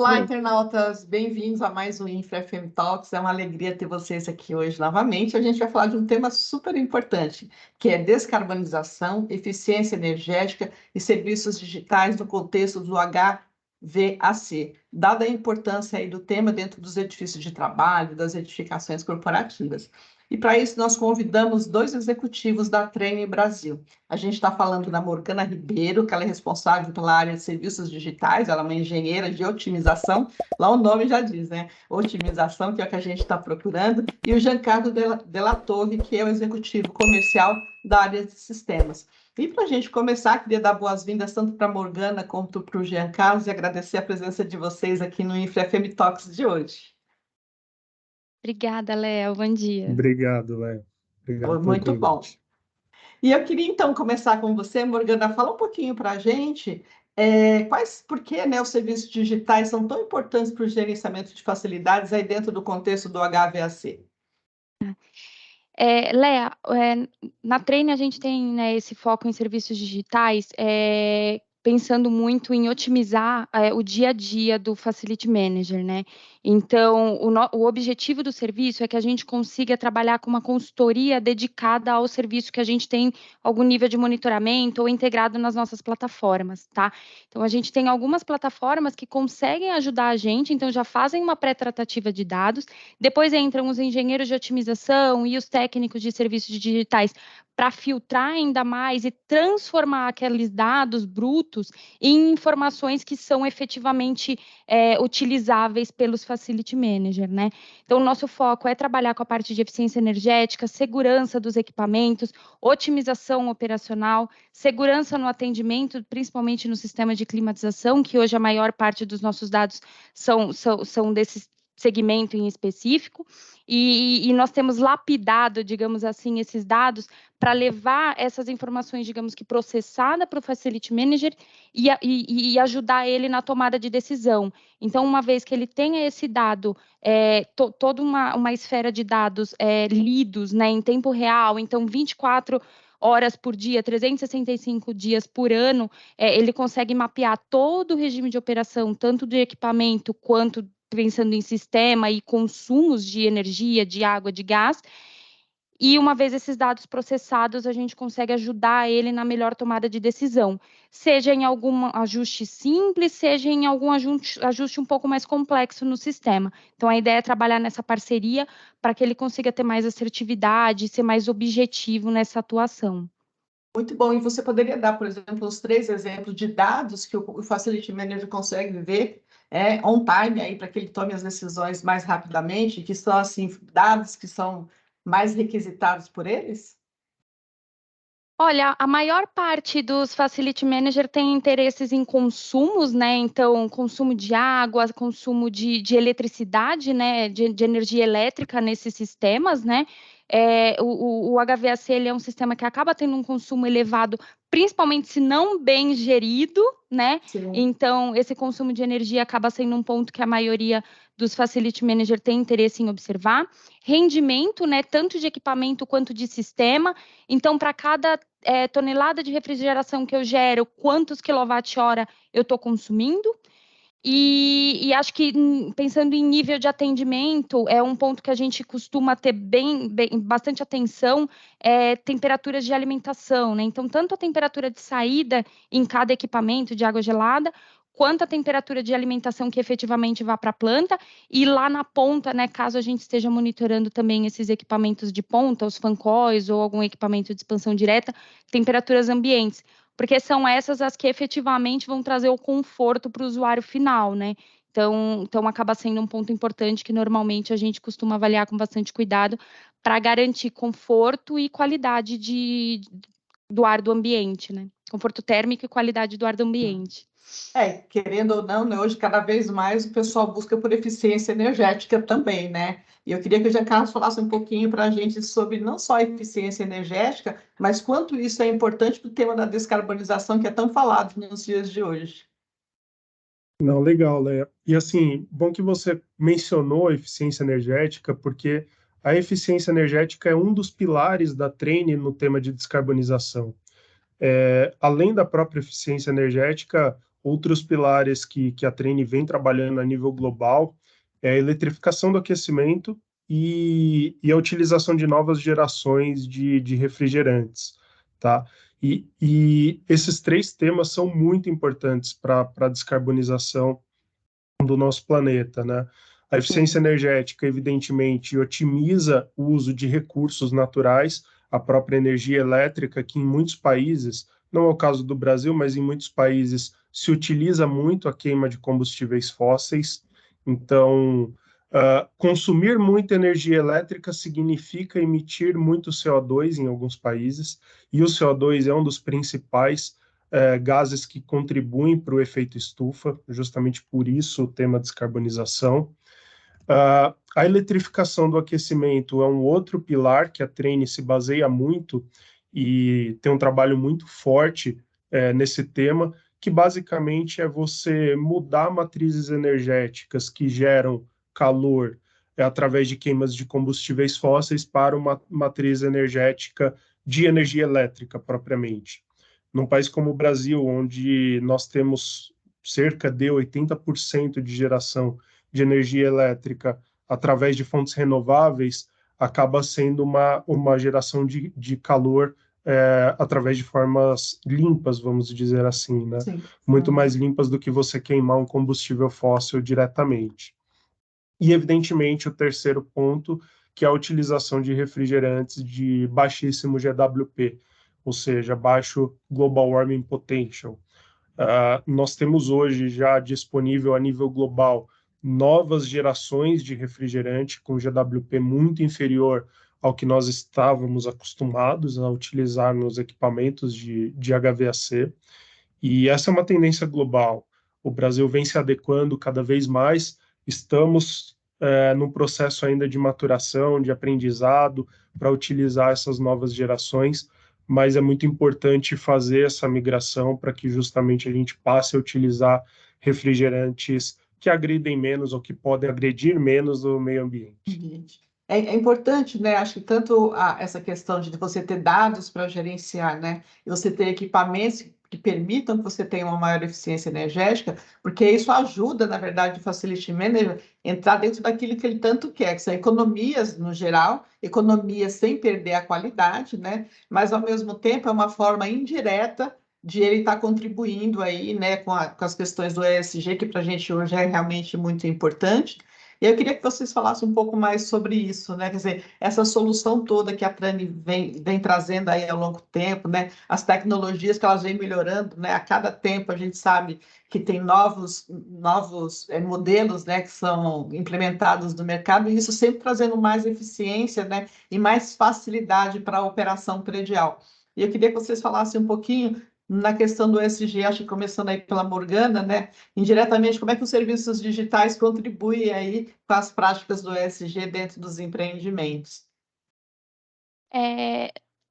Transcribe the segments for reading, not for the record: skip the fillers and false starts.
Olá, internautas, bem-vindos a mais um Infra FM Talks. É uma alegria ter vocês aqui hoje novamente. A gente vai falar de um tema super importante, que é descarbonização, eficiência energética e serviços digitais no contexto do HVAC, dada a importância aí do tema dentro dos edifícios de trabalho, das edificações corporativas. E para isso nós convidamos dois executivos da Trane Brasil. A gente está falando da Morgana Ribeiro, que ela é responsável pela área de serviços digitais, ela é uma engenheira de otimização, lá o nome já diz, né? Otimização, que é o que a gente está procurando, e o Giancarlo Della Torre, que é o executivo comercial da área de sistemas. E para a gente começar, queria dar boas-vindas tanto para a Morgana quanto para o Giancarlo e agradecer a presença de vocês aqui no Infra FM Talks de hoje. Obrigada, Léo. Bom dia. Obrigado, Léo. Obrigado pelo Muito bom. convite. E eu queria, então, começar com você, Morgana. Fala um pouquinho para a gente por que, né, os serviços digitais são tão importantes para o gerenciamento de facilidades aí dentro do contexto do HVAC. Léa, na Trane a gente tem, né, esse foco em serviços digitais, pensando muito em otimizar o dia a dia do Facility Manager, né? Então, o objetivo do serviço é que a gente consiga trabalhar com uma consultoria dedicada ao serviço que a gente tem algum nível de monitoramento ou integrado nas nossas plataformas, tá? Então, a gente tem algumas plataformas que conseguem ajudar a gente, então já fazem uma pré-tratativa de dados, depois entram os engenheiros de otimização e os técnicos de serviços digitais para filtrar ainda mais e transformar aqueles dados brutos em informações que são efetivamente utilizáveis pelos Facility Manager, né? Então, o nosso foco é trabalhar com a parte de eficiência energética, segurança dos equipamentos, otimização operacional, segurança no atendimento, principalmente no sistema de climatização, que hoje a maior parte dos nossos dados são desses segmento em específico, e nós temos lapidado, digamos assim, esses dados para levar essas informações, digamos que processada para o Facility Manager e ajudar ele na tomada de decisão. Então, uma vez que ele tenha esse dado, toda uma esfera de dados lidos, né, em tempo real, então 24 horas por dia, 365 dias por ano, ele consegue mapear todo o regime de operação, tanto do equipamento quanto pensando em sistema e consumos de energia, de água, de gás. E uma vez esses dados processados, a gente consegue ajudar ele na melhor tomada de decisão, seja em algum ajuste simples, seja em algum ajuste um pouco mais complexo no sistema. Então, a ideia é trabalhar nessa parceria para que ele consiga ter mais assertividade, ser mais objetivo nessa atuação. Muito bom. E você poderia dar, por exemplo, os 3 exemplos de dados que o Facility Manager consegue ver on time aí para que ele tome as decisões mais rapidamente, que são assim dados que são mais requisitados por eles? Olha, a maior parte dos Facility Manager tem interesses em consumos, né? Então, consumo de água, consumo de eletricidade, né? De energia elétrica nesses sistemas, né? O HVAC ele é um sistema que acaba tendo um consumo elevado, principalmente se não bem gerido, né? Sim. Então, esse consumo de energia acaba sendo um ponto que a maioria dos Facility Manager tem interesse em observar. Rendimento, né? Tanto de equipamento quanto de sistema. Então, para cada tonelada de refrigeração que eu gero, quantos quilowatt-hora eu estou consumindo. E acho que, pensando em nível de atendimento, é um ponto que a gente costuma ter bastante atenção, temperaturas de alimentação, né? Então, tanto a temperatura de saída em cada equipamento de água gelada, quanto a temperatura de alimentação que efetivamente vá para a planta, e lá na ponta, né, caso a gente esteja monitorando também esses equipamentos de ponta, os fan coils ou algum equipamento de expansão direta, temperaturas ambientes, porque são essas as que efetivamente vão trazer o conforto para o usuário final, né? Então, acaba sendo um ponto importante que normalmente a gente costuma avaliar com bastante cuidado para garantir conforto e qualidade do ar do ambiente, né? Conforto térmico e qualidade do ar do ambiente. Querendo ou não, né, hoje cada vez mais o pessoal busca por eficiência energética também, né? E eu queria que o Giancarlo falasse um pouquinho para a gente sobre não só a eficiência energética, mas quanto isso é importante para o tema da descarbonização que é tão falado nos dias de hoje. Não, legal, Léa. E assim, bom que você mencionou a eficiência energética, porque a eficiência energética é um dos pilares da Trane no tema de descarbonização. Além da própria eficiência energética, Outros pilares que a Trane vem trabalhando a nível global é a eletrificação do aquecimento e a utilização de novas gerações de refrigerantes, tá? E esses três temas são muito importantes para a descarbonização do nosso planeta, né? A eficiência energética, evidentemente, otimiza o uso de recursos naturais, a própria energia elétrica, que em muitos países, não é o caso do Brasil, mas em muitos países se utiliza muito a queima de combustíveis fósseis. Então, consumir muita energia elétrica significa emitir muito CO2 em alguns países, e o CO2 é um dos principais gases que contribuem para o efeito estufa, justamente por isso o tema descarbonização. A eletrificação do aquecimento é um outro pilar que a Trane se baseia muito e tem um trabalho muito forte nesse tema, que basicamente é você mudar matrizes energéticas que geram calor através de queimas de combustíveis fósseis para uma matriz energética de energia elétrica propriamente. Num país como o Brasil, onde nós temos cerca de 80% de geração de energia elétrica através de fontes renováveis, acaba sendo uma geração de calor através de formas limpas, vamos dizer assim, né? Sim. Muito mais limpas do que você queimar um combustível fóssil diretamente. E, evidentemente, o terceiro ponto, que é a utilização de refrigerantes de baixíssimo GWP, ou seja, baixo Global Warming Potential. Nós temos hoje já disponível a nível global novas gerações de refrigerante com GWP muito inferior ao que nós estávamos acostumados a utilizar nos equipamentos de HVAC, e essa é uma tendência global. O Brasil vem se adequando cada vez mais, estamos num processo ainda de maturação, de aprendizado, para utilizar essas novas gerações, mas é muito importante fazer essa migração para que justamente a gente passe a utilizar refrigerantes que agridem menos ou que podem agredir menos o meio ambiente. É importante, né? Acho que tanto essa questão de você ter dados para gerenciar, né? E você ter equipamentos que permitam que você tenha uma maior eficiência energética, porque isso ajuda, na verdade, o Facility Manager entrar dentro daquilo que ele tanto quer, que são economias no geral, economias sem perder a qualidade, né? Mas, ao mesmo tempo, é uma forma indireta de ele estar contribuindo aí, né, com as questões do ESG, que para a gente hoje é realmente muito importante. E eu queria que vocês falassem um pouco mais sobre isso, né? Quer dizer, essa solução toda que a Trane vem trazendo aí ao longo do tempo, né? As tecnologias que elas vêm melhorando, né? A cada tempo a gente sabe que tem novos modelos, né, que são implementados no mercado, e isso sempre trazendo mais eficiência, né, e mais facilidade para a operação predial. E eu queria que vocês falassem um pouquinho na questão do ESG, acho que começando aí pela Morgana, né? Indiretamente, como é que os serviços digitais contribuem aí com as práticas do ESG dentro dos empreendimentos?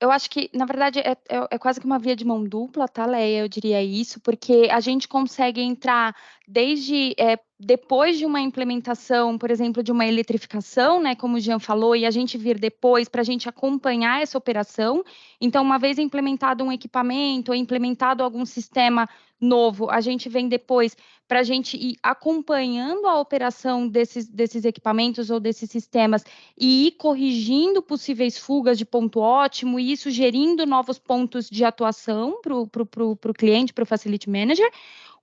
Eu acho que, na verdade, é quase que uma via de mão dupla, tá, Leia? Eu diria isso, porque a gente consegue entrar desde depois de uma implementação, por exemplo, de uma eletrificação, né, como o Jean falou, e a gente vir depois para a gente acompanhar essa operação. Então, uma vez implementado um equipamento ou implementado algum sistema novo, a gente vem depois para a gente ir acompanhando a operação desses equipamentos ou desses sistemas e ir corrigindo possíveis fugas de ponto ótimo e ir sugerindo novos pontos de atuação para o cliente, para o Facility Manager,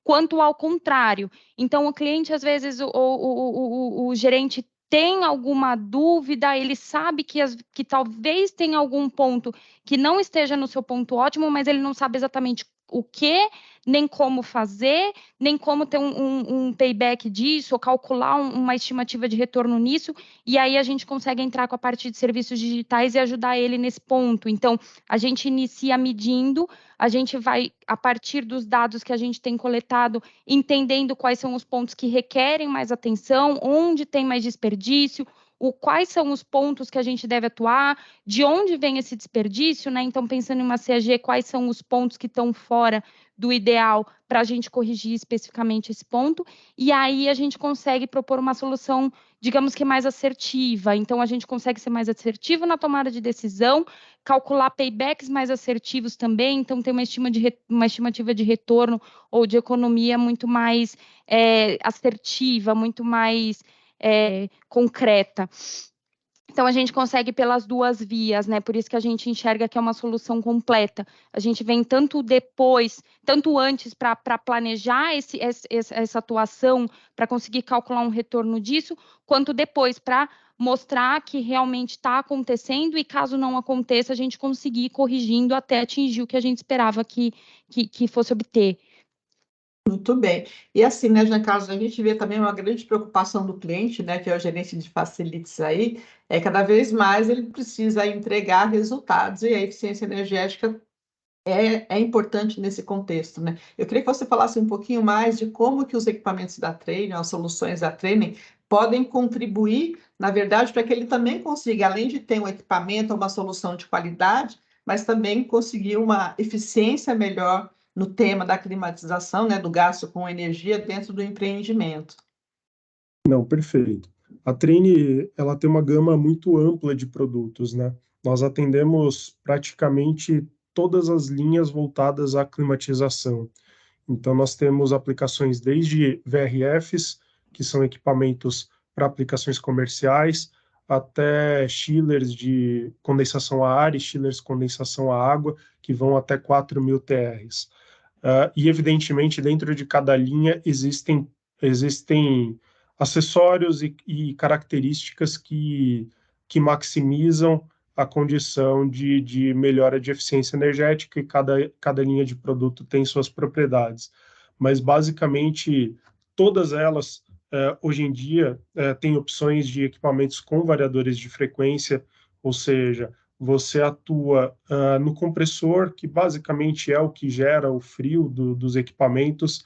quanto ao contrário. Então, o cliente, às vezes, o gerente tem alguma dúvida, ele sabe que talvez tenha algum ponto que não esteja no seu ponto ótimo, mas ele não sabe exatamente o que, nem como fazer, nem como ter um payback disso, ou calcular uma estimativa de retorno nisso, e aí a gente consegue entrar com a parte de serviços digitais e ajudar ele nesse ponto. Então, a gente inicia medindo, a gente vai, a partir dos dados que a gente tem coletado, entendendo quais são os pontos que requerem mais atenção, onde tem mais desperdício, quais são os pontos que a gente deve atuar, de onde vem esse desperdício, né? Então, pensando em uma CAG, quais são os pontos que estão fora do ideal para a gente corrigir especificamente esse ponto, e aí a gente consegue propor uma solução, digamos que mais assertiva. Então, a gente consegue ser mais assertivo na tomada de decisão, calcular paybacks mais assertivos também, então tem uma estimativa de retorno ou de economia muito mais assertiva, muito mais concreta. Então, a gente consegue pelas duas vias, né? Por isso que a gente enxerga que é uma solução completa. A gente vem tanto depois, tanto antes para planejar essa atuação, para conseguir calcular um retorno disso, quanto depois para mostrar que realmente está acontecendo e, caso não aconteça, a gente conseguir ir corrigindo até atingir o que a gente esperava que fosse obter. Muito bem. E assim, né, Jean Carlos, a gente vê também uma grande preocupação do cliente, né, que é o gerente de facilities aí, cada vez mais ele precisa entregar resultados e a eficiência energética é importante nesse contexto, né? Eu queria que você falasse um pouquinho mais de como que os equipamentos da Trane, as soluções da Trane, podem contribuir, na verdade, para que ele também consiga, além de ter um equipamento, uma solução de qualidade, mas também conseguir uma eficiência melhor no tema da climatização, né, do gasto com energia dentro do empreendimento. Não, perfeito. A Trine, ela tem uma gama muito ampla de produtos, né? Nós atendemos praticamente todas as linhas voltadas à climatização. Então, nós temos aplicações desde VRFs, que são equipamentos para aplicações comerciais, até chillers de condensação a ar e chillers de condensação a água, que vão até 4.000 TRs. E, evidentemente, dentro de cada linha existem acessórios e características que maximizam a condição de melhora de eficiência energética, e cada linha de produto tem suas propriedades. Mas, basicamente, todas elas, hoje em dia, têm opções de equipamentos com variadores de frequência, ou seja, você atua no compressor, que basicamente é o que gera o frio dos equipamentos.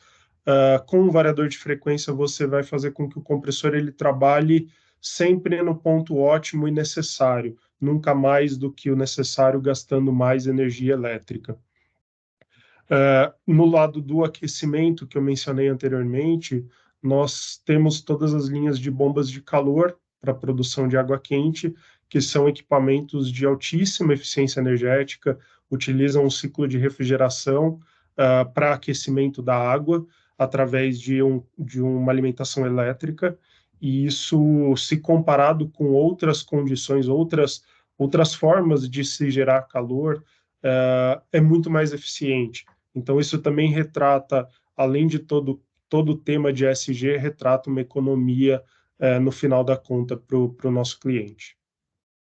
Com um variador de frequência, você vai fazer com que o compressor ele trabalhe sempre no ponto ótimo e necessário, nunca mais do que o necessário, gastando mais energia elétrica. No lado do aquecimento, que eu mencionei anteriormente, nós temos todas as linhas de bombas de calor para produção de água quente, que são equipamentos de altíssima eficiência energética, utilizam um ciclo de refrigeração para aquecimento da água através de uma alimentação elétrica, e isso, se comparado com outras condições, outras formas de se gerar calor, é muito mais eficiente. Então, isso também retrata, além de todo o tema de ESG, retrata uma economia no final da conta para o nosso cliente.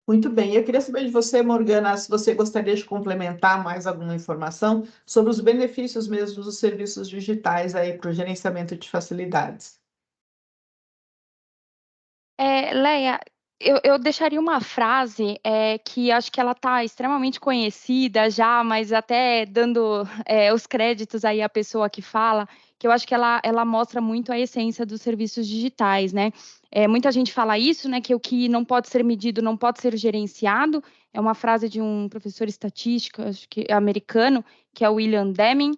Muito bem, eu queria saber de você, Morgana, se você gostaria de complementar mais alguma informação sobre os benefícios mesmo dos serviços digitais aí para o gerenciamento de facilidades. Leia, eu deixaria uma frase que acho que ela está extremamente conhecida já, mas até dando os créditos aí à pessoa que fala, que eu acho que ela mostra muito a essência dos serviços digitais, né? Muita gente fala isso, né? Que o que não pode ser medido não pode ser gerenciado. É uma frase de um professor estatístico, acho que americano, que é o William Deming.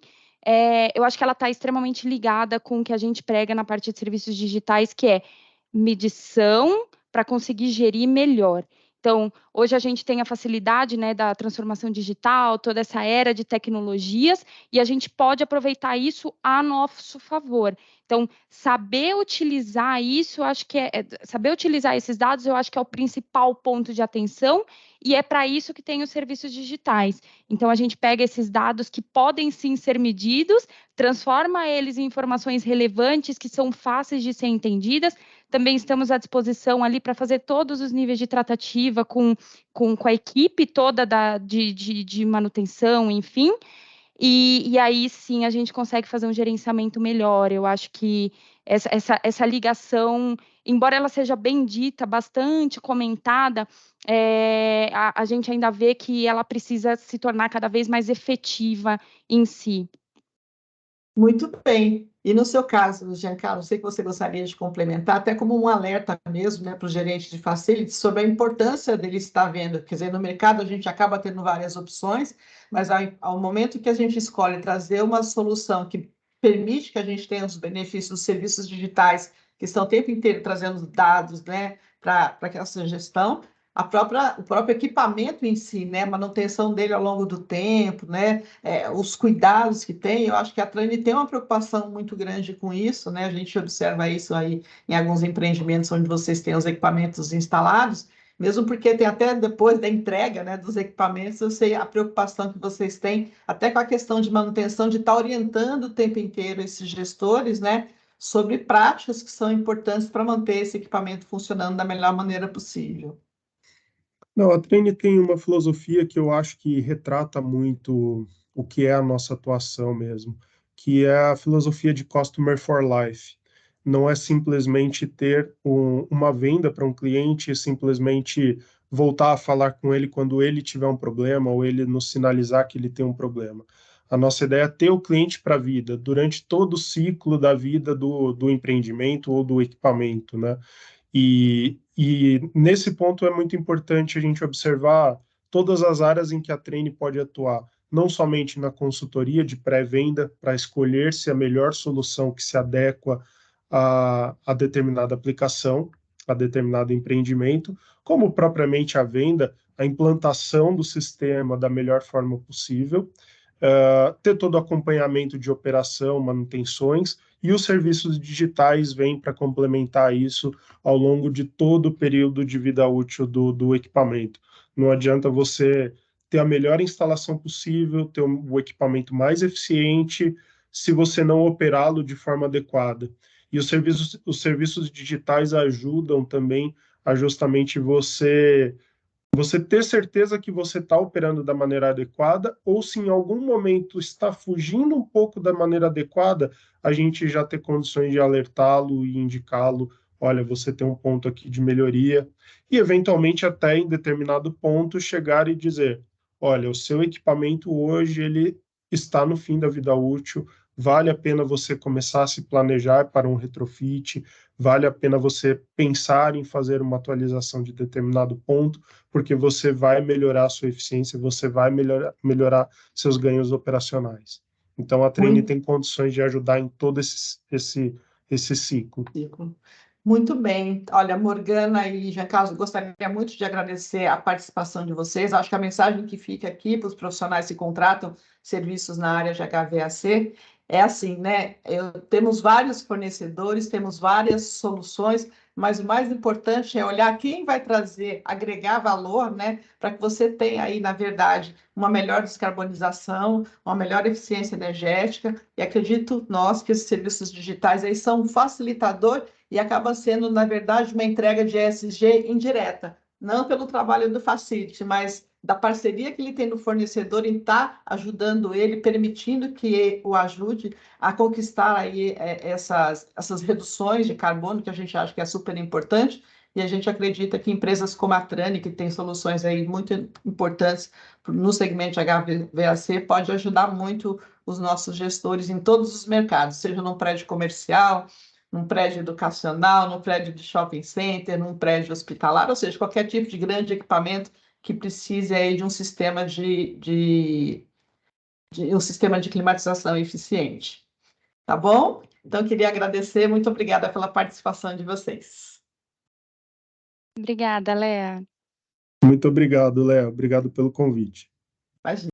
Eu acho que ela está extremamente ligada com o que a gente prega na parte de serviços digitais, que é medição para conseguir gerir melhor. Então, hoje a gente tem a facilidade, né, da transformação digital, toda essa era de tecnologias, e a gente pode aproveitar isso a nosso favor. Então, saber utilizar isso, acho que saber utilizar esses dados, eu acho que é o principal ponto de atenção, e é para isso que tem os serviços digitais. Então, a gente pega esses dados que podem sim ser medidos, transforma eles em informações relevantes, que são fáceis de ser entendidas. Também estamos à disposição ali para fazer todos os níveis de tratativa com a equipe toda de manutenção, enfim. E aí sim a gente consegue fazer um gerenciamento melhor. Eu acho que essa ligação, embora ela seja bem dita, bastante comentada, a gente ainda vê que ela precisa se tornar cada vez mais efetiva em si. Muito bem. E no seu caso, Giancarlo, sei que você gostaria de complementar, até como um alerta mesmo, né, para o gerente de facility sobre a importância dele estar vendo. Quer dizer, no mercado a gente acaba tendo várias opções, mas ao momento que a gente escolhe trazer uma solução que permite que a gente tenha os benefícios dos serviços digitais, que estão o tempo inteiro trazendo dados, né, para essa gestão, o próprio equipamento em si, né, a manutenção dele ao longo do tempo, né, os cuidados que tem, eu acho que a Trane tem uma preocupação muito grande com isso, né, a gente observa isso aí em alguns empreendimentos onde vocês têm os equipamentos instalados, mesmo porque tem até depois da entrega, né, dos equipamentos, eu sei a preocupação que vocês têm, até com a questão de manutenção, de estar orientando o tempo inteiro esses gestores, né, sobre práticas que são importantes para manter esse equipamento funcionando da melhor maneira possível. Não, a Trane tem uma filosofia que eu acho que retrata muito o que é a nossa atuação mesmo, que é a filosofia de Customer for Life. Não é simplesmente ter uma venda para um cliente e simplesmente voltar a falar com ele quando ele tiver um problema ou ele nos sinalizar que ele tem um problema. A nossa ideia é ter o cliente para a vida, durante todo o ciclo da vida do empreendimento ou do equipamento, né? E nesse ponto é muito importante a gente observar todas as áreas em que a Trane pode atuar, não somente na consultoria de pré-venda, para escolher-se a melhor solução que se adequa a determinada aplicação, a determinado empreendimento, como propriamente a venda, a implantação do sistema da melhor forma possível, ter todo o acompanhamento de operação, manutenções, e os serviços digitais vêm para complementar isso ao longo de todo o período de vida útil do equipamento. Não adianta você ter a melhor instalação possível, ter o equipamento mais eficiente, se você não operá-lo de forma adequada. E os serviços digitais ajudam também a justamente você ter certeza que você está operando da maneira adequada, ou se em algum momento está fugindo um pouco da maneira adequada, a gente já ter condições de alertá-lo e indicá-lo, olha, você tem um ponto aqui de melhoria, e eventualmente até em determinado ponto chegar e dizer, olha, o seu equipamento hoje ele está no fim da vida útil, vale a pena você começar a se planejar para um retrofit, vale a pena você pensar em fazer uma atualização de determinado ponto, porque você vai melhorar a sua eficiência, você vai melhorar seus ganhos operacionais. Então, a Trane tem condições de ajudar em todo esse ciclo. Muito bem. Olha, Morgana e Giancarlo, gostaria muito de agradecer a participação de vocês. Acho que a mensagem que fica aqui para os profissionais que contratam serviços na área de HVAC é assim, né? Temos vários fornecedores, temos várias soluções, mas o mais importante é olhar quem vai trazer, agregar valor, né? Para que você tenha aí, na verdade, uma melhor descarbonização, uma melhor eficiência energética. E acredito nós que esses serviços digitais aí são um facilitador e acaba sendo, na verdade, uma entrega de ESG indireta, não pelo trabalho do Facility, mas da parceria que ele tem no fornecedor em estar ajudando ele, permitindo que o ajude a conquistar aí essas reduções de carbono, que a gente acha que é super importante, e a gente acredita que empresas como a Trane, que tem soluções aí muito importantes no segmento de HVAC, pode ajudar muito os nossos gestores em todos os mercados, seja num prédio comercial, num prédio educacional, num prédio de shopping center, num prédio hospitalar, ou seja, qualquer tipo de grande equipamento que precise aí de um sistema de climatização eficiente. Tá bom? Então, queria agradecer, muito obrigada pela participação de vocês. Obrigada, Léa. Muito obrigado, Léa. Obrigado pelo convite. Imagina.